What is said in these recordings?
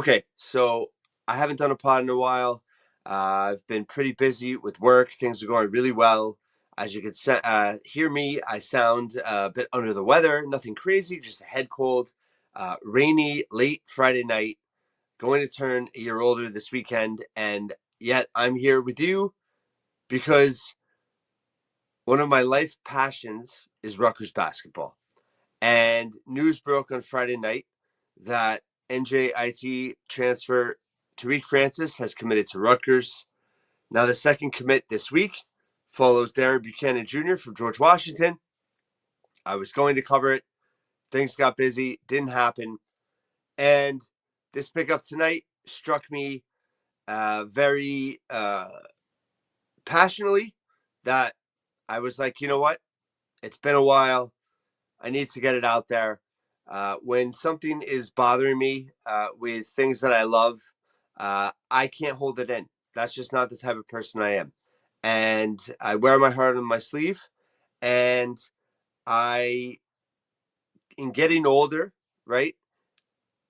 Okay, so I haven't done a pod in a while. I've been pretty busy with work. Things are going really well. As you can hear me, I sound a bit under the weather. Nothing crazy, just a head cold. Rainy, late Friday night. Going to turn a year older this weekend, and yet I'm here with you because one of my life passions is Rutgers basketball. And news broke on Friday night that NJIT transfer Tariq Francis has committed to Rutgers. Now, the second commit this week follows Darren Buchanan Jr. from George Washington. I was going to cover it. Things got busy, didn't happen. And this pickup tonight struck me very passionately that I was like, you know what? It's been a while. I need to get it out there. When something is bothering me with things that I love, I can't hold it in. That's just not the type of person I am. And I wear my heart on my sleeve. And I, in getting older, right,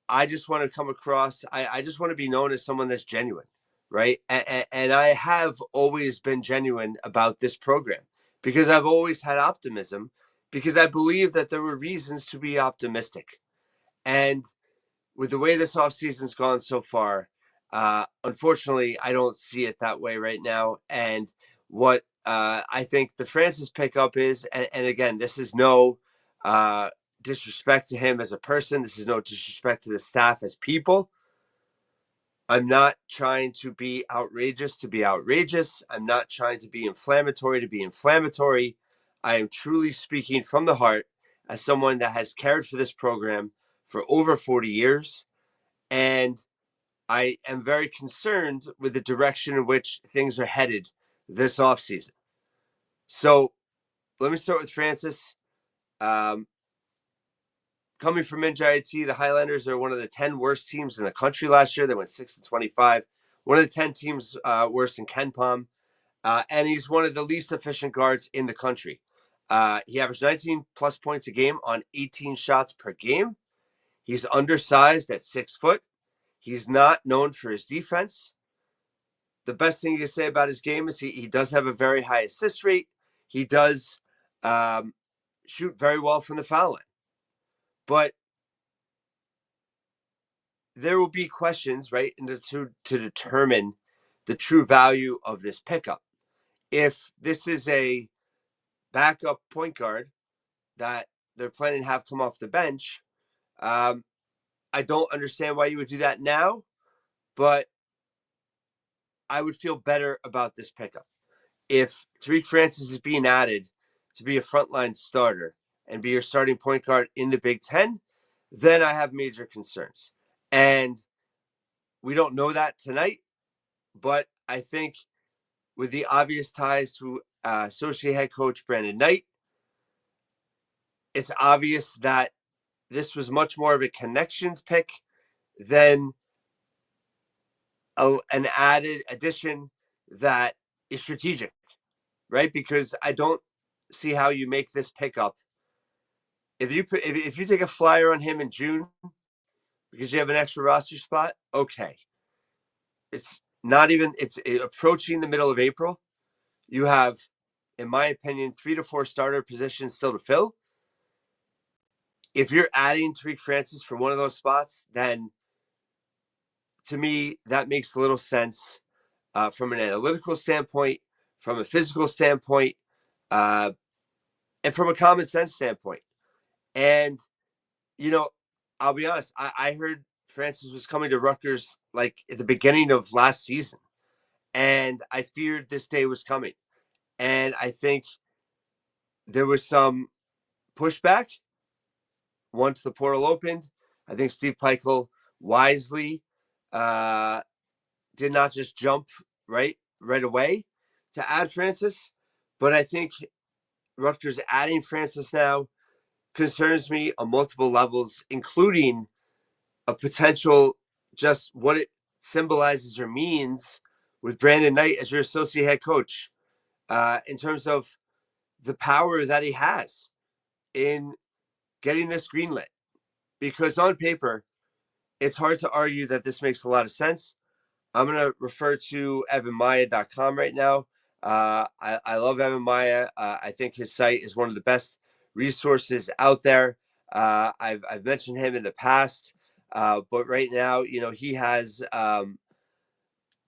I just want to come across, I just want to be known as someone that's genuine, right? And I have always been genuine about this program because I've always had optimism because I believe that there were reasons to be optimistic. And with the way this offseason's gone so far, unfortunately, I don't see it that way right now. And what I think the Francis pickup is, and again, this is no uh, disrespect to him as a person. This is no disrespect to the staff as people. I'm not trying to be outrageous to be outrageous. I'm not trying to be inflammatory to be inflammatory. I am truly speaking from the heart as someone that has cared for this program for over 40 years. And I am very concerned with the direction in which things are headed this offseason. So let me start with Francis. Um, Coming from NJIT, the Highlanders are one of the 10 worst teams in the country last year. They went 6-25. One of the 10 teams worse in Ken Palm. And he's one of the least efficient guards in the country. He averaged 19 plus points a game on 18 shots per game. He's undersized at 6 foot. He's not known for his defense. The best thing you can say about his game is he does have a very high assist rate. He does shoot very well from the foul line. But there will be questions, right, to determine the true value of this pickup. If this is a backup point guard that they're planning to have come off the bench, I don't understand why you would do that now, but I would feel better about this pickup. If Tariq Francis is being added to be a frontline starter and be your starting point guard in the Big Ten, then I have major concerns. And we don't know that tonight, but I think with the obvious ties to associate head coach Brandon Knight, it's obvious that this was much more of a connections pick than an added addition that is strategic, right? Because I don't see how you make this pickup. If you take a flyer on him in June because you have an extra roster spot, okay. It's not even it's approaching the middle of April. You have, in my opinion, 3 to 4 starter positions still to fill. If you're adding Tariq Francis for one of those spots, then to me that makes little sense from an analytical standpoint, from a physical standpoint, uh, and from a common sense standpoint. And you know, I'll be honest. I heard Francis was coming to Rutgers like at the beginning of last season, and I feared this day was coming. And I think there was some pushback once the portal opened. I think Steve Pikiell wisely uh, did not just jump right away to add Francis, but I think Rutgers adding Francis now concerns me on multiple levels, including a potential just what it symbolizes or means with Brandon Knight as your associate head coach in terms of the power that he has in getting this greenlit. Because on paper, it's hard to argue that this makes a lot of sense. I'm going to refer to evanmaya.com right now. I love Evan Maya. I think his site is one of the best resources out there. I've mentioned him in the past, but right now, he has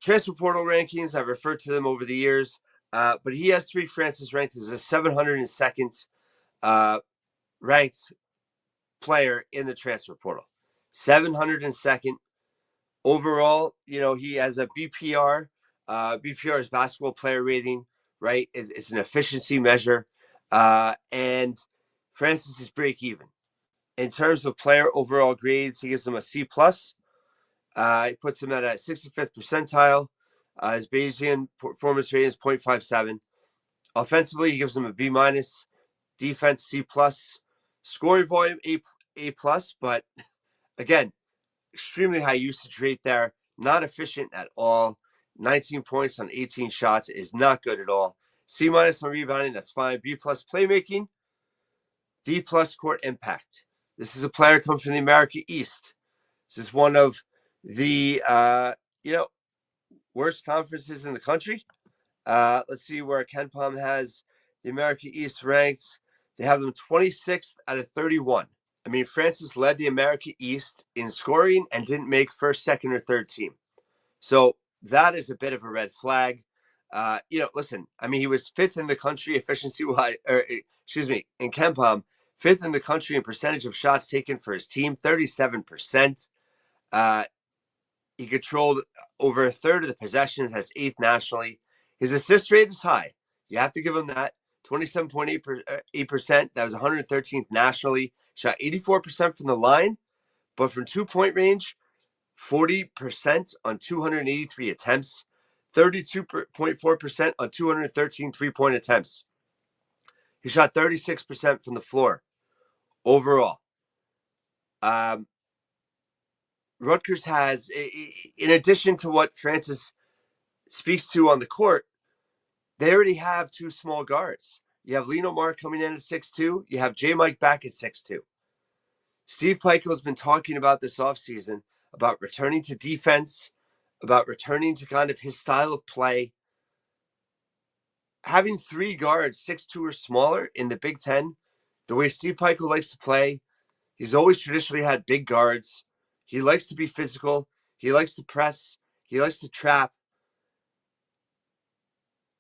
transfer portal rankings. I've referred to them over the years, but he has Tariq Francis ranked as a 702nd ranked player in the transfer portal. 702nd. Overall, he has a BPR. BPR is basketball player rating, right? It's an efficiency measure. And Francis is break even. In terms of player overall grades, he gives him a C plus. He puts him at a 65th percentile. His Bayesian performance rating is 0.57. Offensively, he gives him a B minus. Defense C plus. Scoring volume A plus. But again, extremely high usage rate there. Not efficient at all. 19 points on 18 shots is not good at all. C minus on rebounding, that's fine. B plus playmaking. D plus court impact. This is a player come from the America East. This is one of the worst conferences in the country. Let's see where KenPom has the America East ranked. They have them 26th out of 31. I mean, Francis led the America East in scoring and didn't make first, second, or third team. So that is a bit of a red flag. Listen, I mean, he was fifth in the country efficiency-wise, in KenPom, fifth in the country in percentage of shots taken for his team, 37%. He controlled over a third of the possessions, has eighth nationally. His assist rate is high. You have to give him that. 27.8%. That was 113th nationally. Shot 84% from the line, but from 2-point range, 40% on 283 attempts, 32.4% on 213 three-point attempts. He shot 36% from the floor overall. Rutgers has, in addition to what Francis speaks to on the court, they already have two small guards. You have Lino Mark coming in at 6'2". You have J. Mike back at 6'2". Steve Pikiell has been talking about this offseason, about returning to defense, about returning to kind of his style of play. Having three guards, 6'2" or smaller in the Big Ten, the way Steve Pikiell likes to play, he's always traditionally had big guards. He likes to be physical. He likes to press. He likes to trap.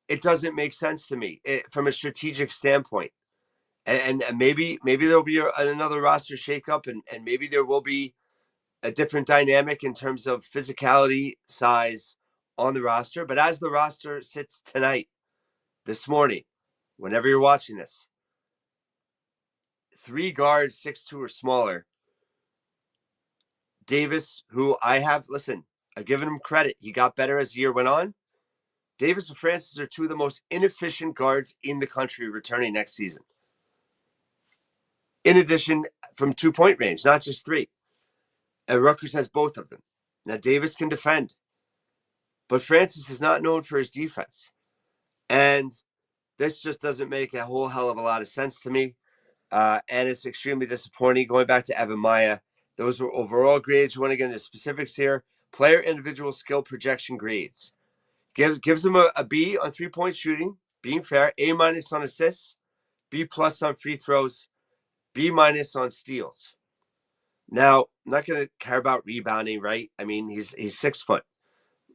It doesn't make sense to me from a strategic standpoint. And maybe there'll be another roster shakeup, and maybe there will be a different dynamic in terms of physicality, size on the roster. But as the roster sits tonight, this morning, whenever you're watching this, three guards, 6'2" or smaller. Davis, who I've given him credit. He got better as the year went on. Davis and Francis are two of the most inefficient guards in the country returning next season. In addition, from 2-point range, not just three. And Rutgers has both of them. Now, Davis can defend, but Francis is not known for his defense. And this just doesn't make a whole hell of a lot of sense to me. And it's extremely disappointing. Going back to Evan Maya, those were overall grades. You want to get into specifics here. Player individual skill projection grades. Gives them a B on 3-point shooting, being fair. A minus on assists. B plus on free throws. B minus on steals. Now, I'm not going to care about rebounding, right? I mean, he's 6 foot.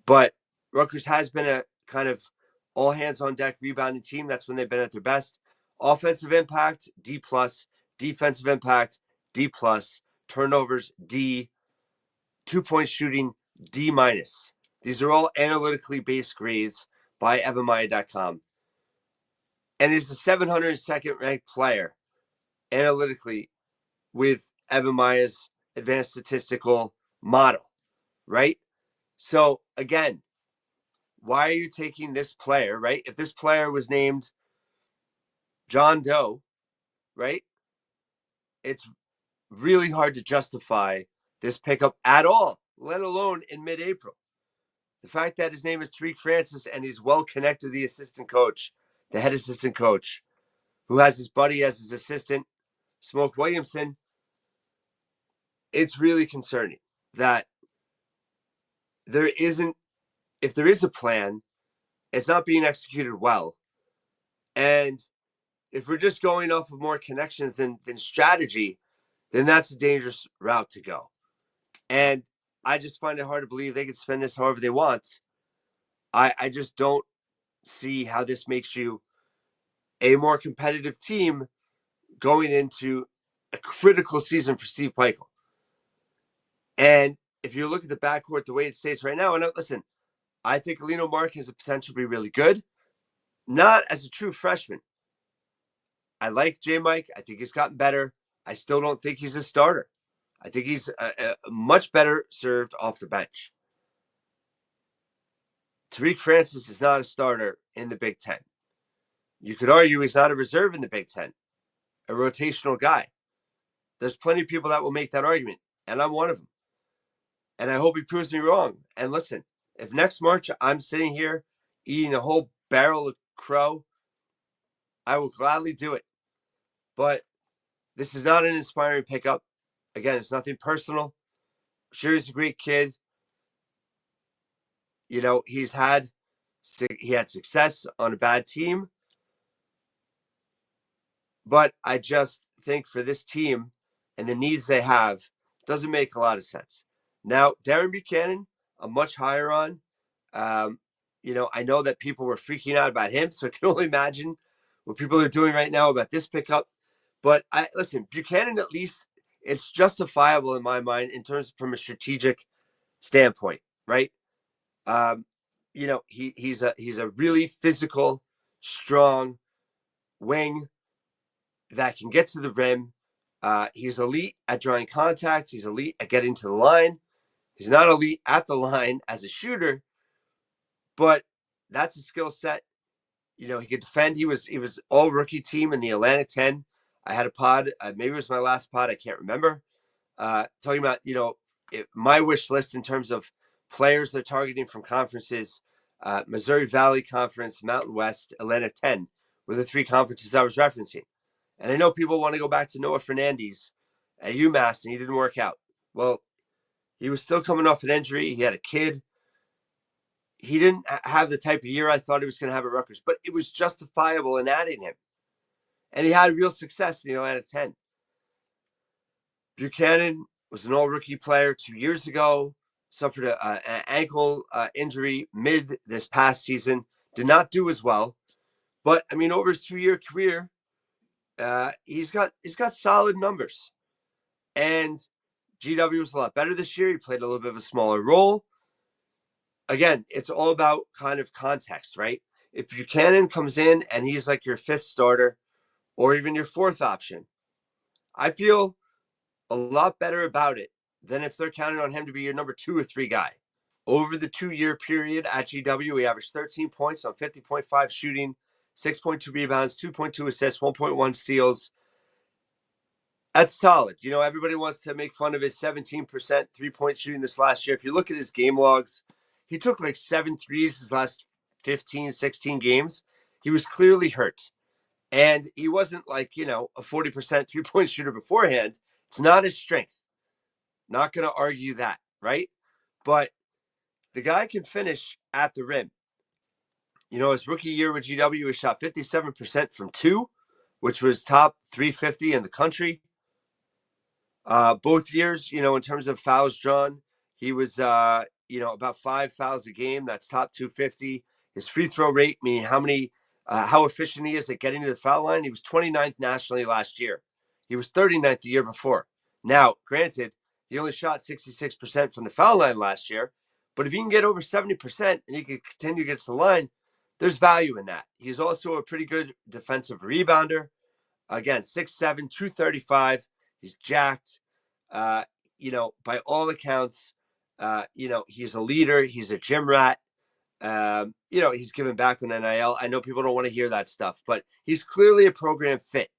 But Rutgers has been a kind of all hands on deck rebounding team. That's when they've been at their best. Offensive impact, D plus. Defensive impact, D plus. Turnovers, D. 2-point shooting, D minus. These are all analytically based grades by evanmaya.com. And he's the 702nd ranked player analytically with Evan Maya's advanced statistical model, right? So again, why are you taking this player, right? If this player was named John Doe, right? It's really hard to justify this pickup at all, let alone in mid-April. The fact that his name is Tariq Francis and he's well connected to the assistant coach, the head assistant coach, who has his buddy as his assistant, Smoke Williamson, it's really concerning. that there isn't, if there is a plan, it's not being executed well. And if we're just going off of more connections than strategy, then that's a dangerous route to go. And I just find it hard to believe they could spend this however they want. I just don't see how this makes you a more competitive team going into a critical season for Steve Pikiell. And if you look at the backcourt the way it stays right now, and listen, I think Alino Mark has the potential to be really good, not as a true freshman. I like J. Mike. I think he's gotten better. I still don't think he's a starter. I think he's much better served off the bench. Tariq Francis is not a starter in the Big Ten. You could argue he's not a reserve in the Big Ten, a rotational guy. There's plenty of people that will make that argument, and I'm one of them. And I hope he proves me wrong. And listen, if next March I'm sitting here eating a whole barrel of crow, I will gladly do it. But this is not an inspiring pickup. Again, it's nothing personal. I'm sure he's a great kid. You know, he had success on a bad team. But I just think for this team and the needs they have, doesn't make a lot of sense. Now, Darren Buchanan, I'm much higher on. I know that people were freaking out about him, so I can only imagine what people are doing right now about this pickup. But listen, Buchanan, at least it's justifiable in my mind in terms from a strategic standpoint, right? He's a really physical, strong wing that can get to the rim. He's elite at drawing contact. He's elite at getting to the line. He's not elite at the line as a shooter, but that's a skill set. You know, he could defend. He was all rookie team in the Atlantic 10. I had a pod, maybe it was my last pod, I can't remember, talking about, my wish list in terms of players they're targeting from conferences. Missouri Valley Conference, Mountain West, Atlantic 10 were the three conferences I was referencing. And I know people want to go back to Noah Fernandes at UMass, and he didn't work out. Well, he was still coming off an injury. He had a kid. He didn't have the type of year I thought he was going to have at Rutgers, but it was justifiable in adding him. And he had real success in the Atlantic 10. Buchanan was an all-rookie player 2 years ago, suffered an ankle injury mid this past season, did not do as well. But, I mean, over his 2-year career, he's got solid numbers. And GW was a lot better this year. He played a little bit of a smaller role. Again, it's all about kind of context, right? If Buchanan comes in and he's like your fifth starter or even your fourth option, I feel a lot better about it than if they're counting on him to be your number 2 or 3 guy. Over the 2-year period at GW, he averaged 13 points on 50.5 shooting, 6.2 rebounds, 2.2 assists, 1.1 steals. That's solid. You know, everybody wants to make fun of his 17% 3-point shooting this last year. If you look at his game logs, he took like 7 threes his last 15, 16 games. He was clearly hurt. And he wasn't like, a 40% 3-point shooter beforehand. It's not his strength. Not going to argue that, right? But the guy can finish at the rim. You know, his rookie year with GW, he shot 57% from 2, which was top 350 in the country. Both years, in terms of fouls drawn, he was, about 5 fouls a game. That's top 250. His free throw rate, meaning how efficient he is at getting to the foul line, he was 29th nationally last year. He was 39th the year before. Now, granted, he only shot 66% from the foul line last year, but if he can get over 70% and he can continue to get to the line, there's value in that. He's also a pretty good defensive rebounder. Again, 6'7", 235. He's jacked. By all accounts, he's a leader. He's a gym rat. He's giving back on NIL. I know people don't want to hear that stuff, but he's clearly a program fit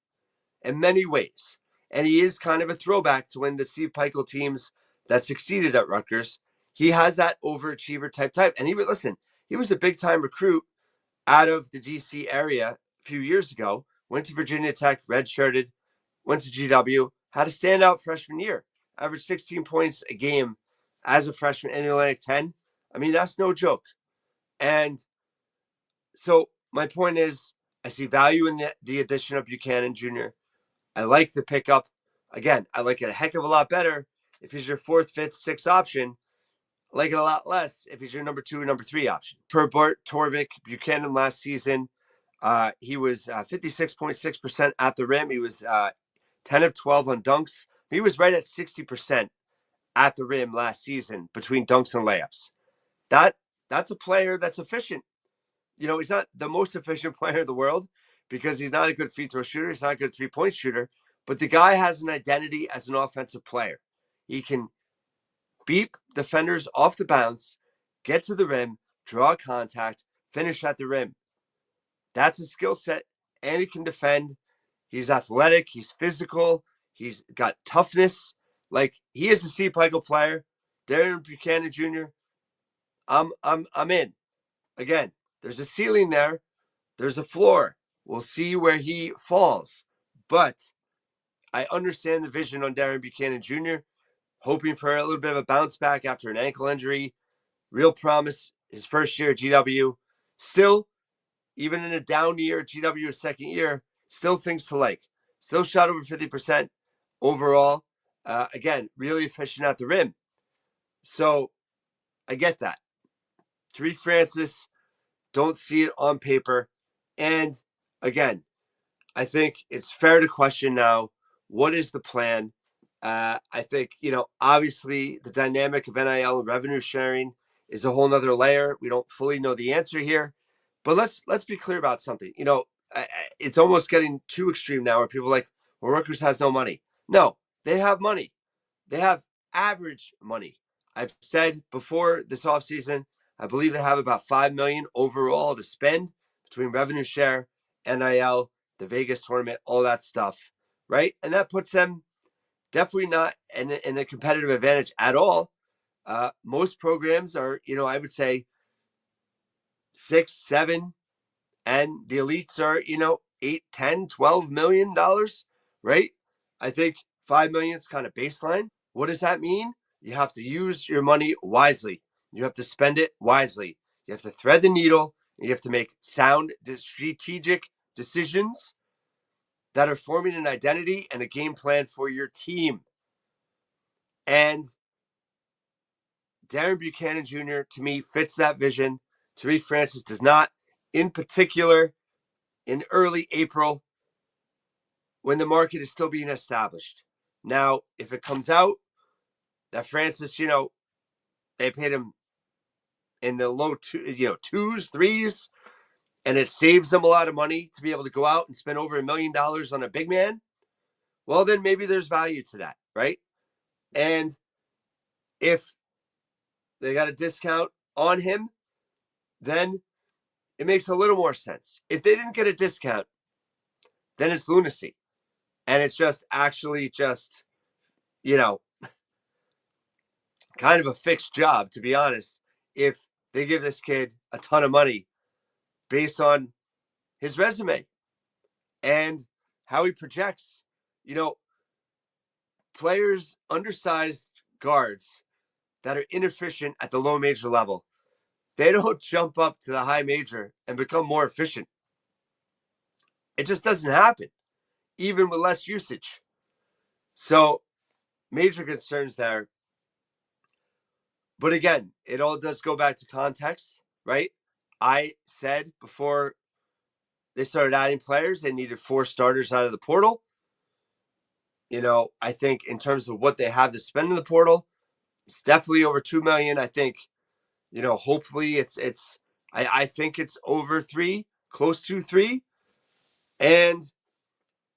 in many ways. And he is kind of a throwback to when the Steve Pikiell teams that succeeded at Rutgers. He has that overachiever type. And he was a big-time recruit out of the DC area a few years ago, went to Virginia Tech, redshirted, went to GW, had a standout freshman year, averaged 16 points a game as a freshman in the Atlantic 10. I mean, that's no joke. And so my point is, I see value in the addition of Buchanan Jr. I like the pickup. Again, I like it a heck of a lot better if he's your fourth, fifth, sixth option. I like it a lot less if he's your number 2 or number 3 option. Per Bart Torvik, Buchanan last season, he was 56.6% at the rim. He was 10 of 12 on dunks. He was right at 60% at the rim last season between dunks and layups. That's a player that's efficient. He's not the most efficient player in the world because he's not a good free throw shooter. He's not a good 3-point shooter, but the guy has an identity as an offensive player. He can beat defenders off the bounce, get to the rim, draw contact, finish at the rim. That's a skill set, and he can defend. He's athletic. He's physical. He's got toughness. Like, he is a Steve Pikiell player. Darren Buchanan Jr. I'm in. Again, there's a ceiling there. There's a floor. We'll see where he falls. But I understand the vision on Darren Buchanan Jr., hoping for a little bit of a bounce back after an ankle injury. Real promise his first year at GW. Still, even in a down year at GW his second year, still things to like. Still shot over 50% overall. Again, really efficient at the rim. So I get that. Tariq Francis, don't see it on paper. And again, I think it's fair to question now, what is the plan? I think, obviously the dynamic of NIL and revenue sharing is a whole nother layer. We don't fully know the answer here, but let's be clear about something. It's almost getting too extreme now where people are like, well, Rutgers has no money. No, they have money. They have average money. I've said before this offseason, I believe they have about $5 million overall to spend between revenue share, NIL, the Vegas tournament, all that stuff, right? And that puts them definitely not in a competitive advantage at all. Most programs are, I would say 6, 7, and the elites are, 8, 10, $12 million, right? I think 5 million is kind of baseline. What does that mean? You have to use your money wisely. You have to spend it wisely. You have to thread the needle. And you have to make sound strategic decisions that are forming an identity and a game plan for your team. And Darren Buchanan Jr., to me, fits that vision. Tariq Francis does not. In particular, in early April, when the market is still being established. Now, if it comes out that Francis, they paid him in the low twos, threes, and it saves them a lot of money to be able to go out and spend over $1 million on a big man, well, then maybe there's value to that, right? And if they got a discount on him, then it makes a little more sense. If they didn't get a discount, then it's lunacy. And it's just actually just, kind of a fixed job, to be honest, if they give this kid a ton of money based on his resume and how he projects. Players, undersized guards that are inefficient at the low major level, they don't jump up to the high major and become more efficient. It just doesn't happen, even with less usage. So, major concerns there. But again, it all does go back to context, right? I said before they started adding players, they needed 4 starters out of the portal. I think in terms of what they have to spend in the portal, it's definitely over $2 million. I think, hopefully I think it's over 3, close to 3. And,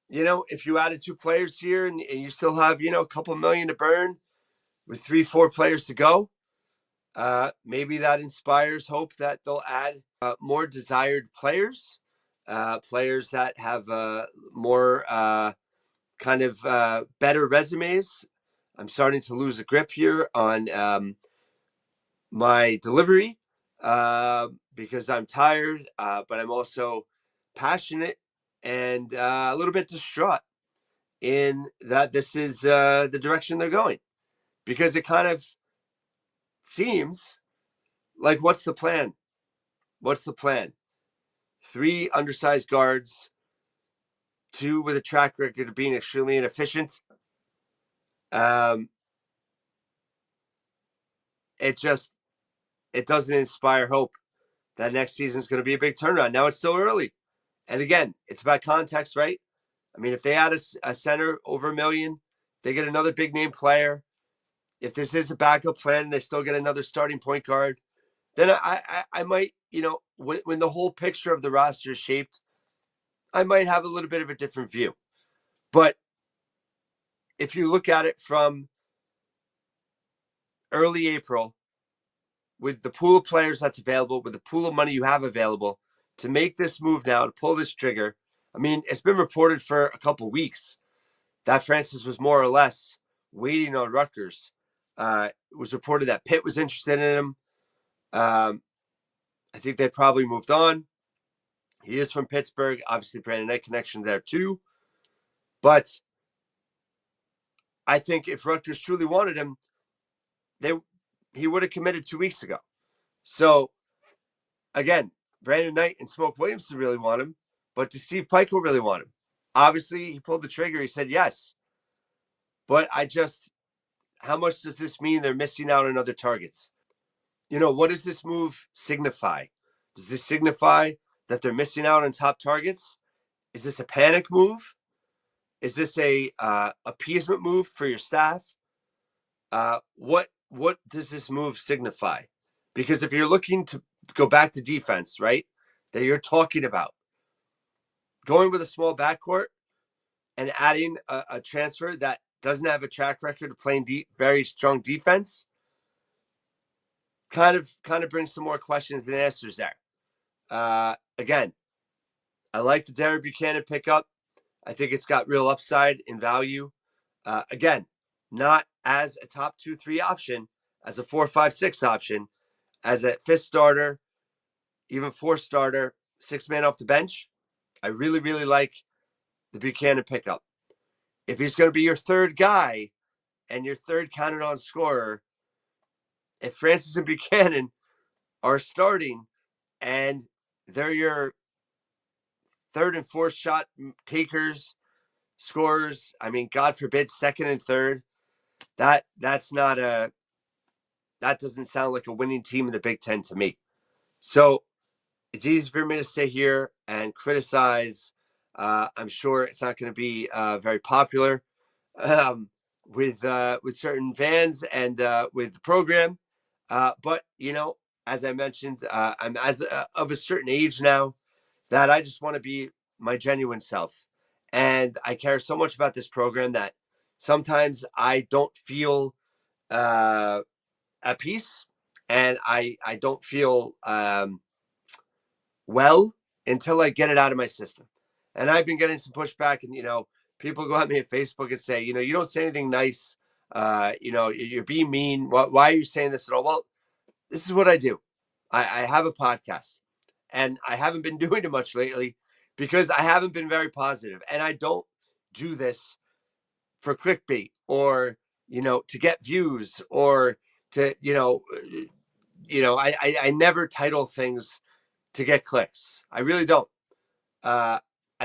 if you added 2 players here and you still have, a couple million to burn with 3, 4 players to go, maybe that inspires hope that they'll add more desired players, players that have more kind of better resumes. I'm starting to lose a grip here on my delivery because I'm tired, but I'm also passionate and a little bit distraught in that this is the direction they're going, because it kind of seems like what's the plan? What's the plan? 3 undersized guards, 2 with a track record of being extremely inefficient. Um, it doesn't inspire hope that next season is going to be a big turnaround. Now it's still early. And again, it's about context, right? I mean, if they add a center over $1 million, they get another big name player. If this is a backup plan, they still get another starting point guard. Then I might, when the whole picture of the roster is shaped, I might have a little bit of a different view. But if you look at it from early April, with the pool of players that's available, with the pool of money you have available, to make this move now, to pull this trigger, I mean, it's been reported for a couple of weeks that Francis was more or less waiting on Rutgers. It was reported that Pitt was interested in him. I think they probably moved on. He is from Pittsburgh. Obviously, Brandon Knight connection there too. But I think if Rutgers truly wanted him, he would have committed 2 weeks ago. So, again, Brandon Knight and Smoke Williamson really want him, but does Steve Pikiell really want him? Obviously, he pulled the trigger. He said yes. But how much does this mean they're missing out on other targets? What does this move signify? Does this signify that they're missing out on top targets? Is this a panic move? Is this a appeasement move for your staff? What does this move signify? Because if you're looking to go back to defense, right, that you're talking about, going with a small backcourt and adding a transfer that doesn't have a track record of playing very strong defense, kind of brings some more questions and answers there. Again, I like the Darren Buchanan pickup. I think it's got real upside in value. Again, not as a top 2-3 option, as a 4-5-6 option, as a 5th starter, even 4th starter, 6 man off the bench. I really, really like the Buchanan pickup. If he's going to be your 3rd guy and your 3rd counted on scorer, if Francis and Buchanan are starting and they're your 3rd and 4th shot takers, scorers, I mean, God forbid, 2nd and 3rd, that doesn't sound like a winning team in the Big Ten to me. So it's easy for me to stay here and criticize. I'm sure it's not going to be very popular with certain fans and with the program. But as I mentioned, I'm of a certain age now that I just want to be my genuine self, and I care so much about this program that sometimes I don't feel at peace, and I don't feel well until I get it out of my system. And I've been getting some pushback, and people go at me at Facebook and say, you don't say anything nice. You're being mean. Why are you saying this at all? Well, this is what I do. I have a podcast, and I haven't been doing it much lately because I haven't been very positive, and I don't do this for clickbait or to get views or to I never title things to get clicks. I really don't. I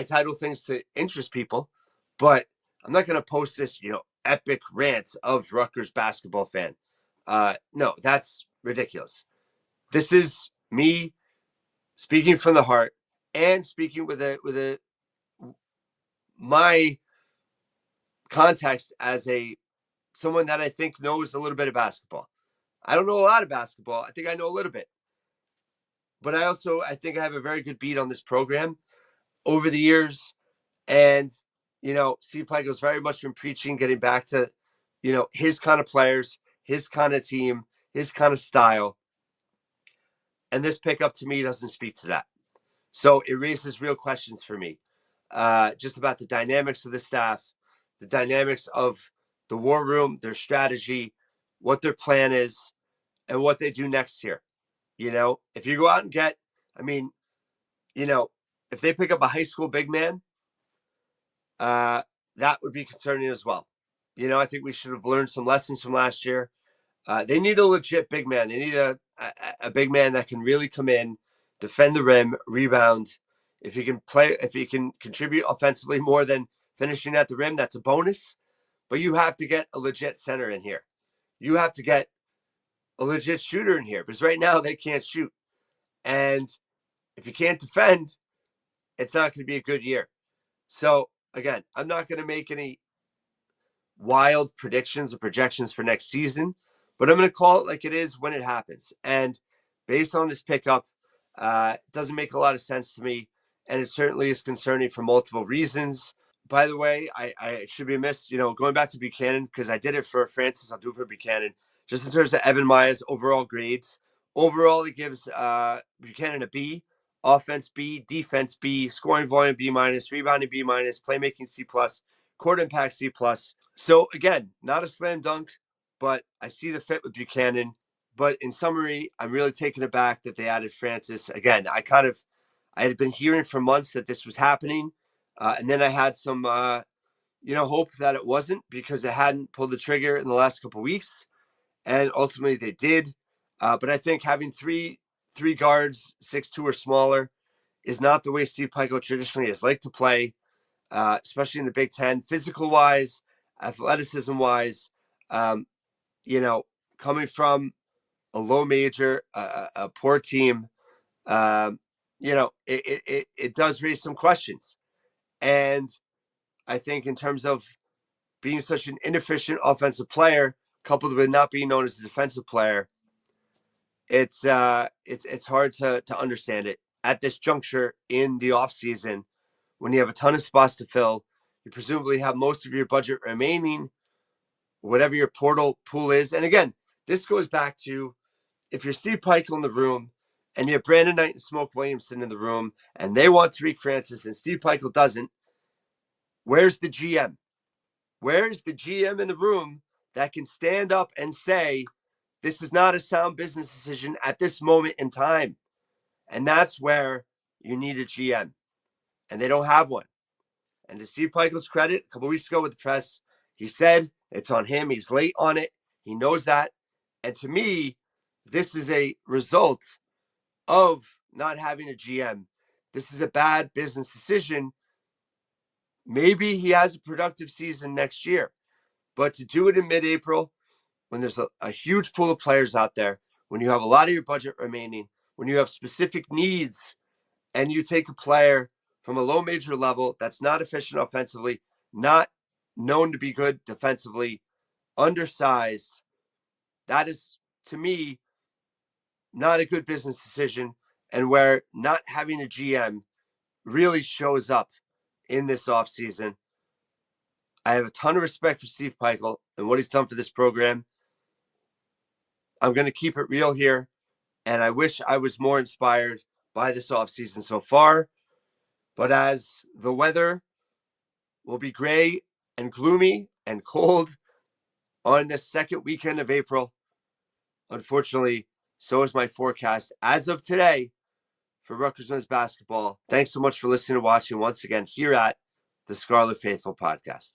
title things to interest people, but I'm not going to post this epic rant of Rutgers basketball fan. No, that's ridiculous. This is me speaking from the heart and speaking with my context as someone that I think knows a little bit of basketball. I don't know a lot of basketball. I think I know a little bit. But I think I have a very good beat on this program over the years. And, Steve Pikiell's very much been preaching, getting back to, his kind of players, his kind of team, his kind of style. And this pickup to me doesn't speak to that. So it raises real questions for me, just about the dynamics of the staff, the dynamics of the war room, their strategy, what their plan is, and what they do next year. If you go out and get, if they pick up a high school big man, that would be concerning as well. I think we should have learned some lessons from last year. They need a legit big man. They need a big man that can really come in, defend the rim, rebound. If he can play, if he can contribute offensively more than finishing at the rim, that's a bonus. But you have to get a legit center in here. You have to get a legit shooter in here because right now they can't shoot. And if you can't defend, it's not going to be a good year. So again, I'm not going to make any wild predictions or projections for next season, but I'm going to call it like it is when it happens. And based on this pickup, it doesn't make a lot of sense to me. And it certainly is concerning for multiple reasons. By the way, I should be amiss, going back to Buchanan, because I did it for Francis, I'll do it for Buchanan. Just in terms of Evan Maya's overall grades. Overall, he gives Buchanan a B, offense B, defense B, scoring volume B minus, rebounding B minus, playmaking C plus, court impact C plus. So again, not a slam dunk, but I see the fit with Buchanan. But in summary, I'm really taken aback that they added Francis. Again, I had been hearing for months that this was happening. And then I had some, hope that it wasn't because they hadn't pulled the trigger in the last couple of weeks. And ultimately they did. But I think having three guards, 6'2" or smaller, is not the way Steve Pikiell traditionally has liked to play, especially in the Big Ten, physical-wise, athleticism-wise. Coming from a low major, a poor team, it does raise some questions. And I think in terms of being such an inefficient offensive player, coupled with not being known as a defensive player, it's hard to understand it at this juncture in the offseason when you have a ton of spots to fill. You presumably have most of your budget remaining, whatever your portal pool is. And again, this goes back to if you're Steve Pikiell in the room and you have Brandon Knight and Smoke Williamson in the room and they want Tariq Francis and Steve Pikiell doesn't, where's the GM? Where's the GM in the room that can stand up and say, this is not a sound business decision at this moment in time? And that's where you need a GM. And they don't have one. And to Steve Pikiell's credit, a couple of weeks ago with the press, he said it's on him. He's late on it. He knows that. And to me, this is a result of not having a GM. This is a bad business decision. Maybe he has a productive season next year. But to do it in mid-April, when there's a huge pool of players out there, when you have a lot of your budget remaining, when you have specific needs, and you take a player from a low major level that's not efficient offensively, not known to be good defensively, undersized, that is, to me, not a good business decision, and where not having a GM really shows up in this offseason. I have a ton of respect for Steve Pikiell and what he's done for this program. I'm going to keep it real here, and I wish I was more inspired by this offseason so far. But as the weather will be gray and gloomy and cold on the second weekend of April, unfortunately, so is my forecast as of today for Rutgers men's basketball. Thanks so much for listening and watching once again here at the Scarlet Faithful podcast.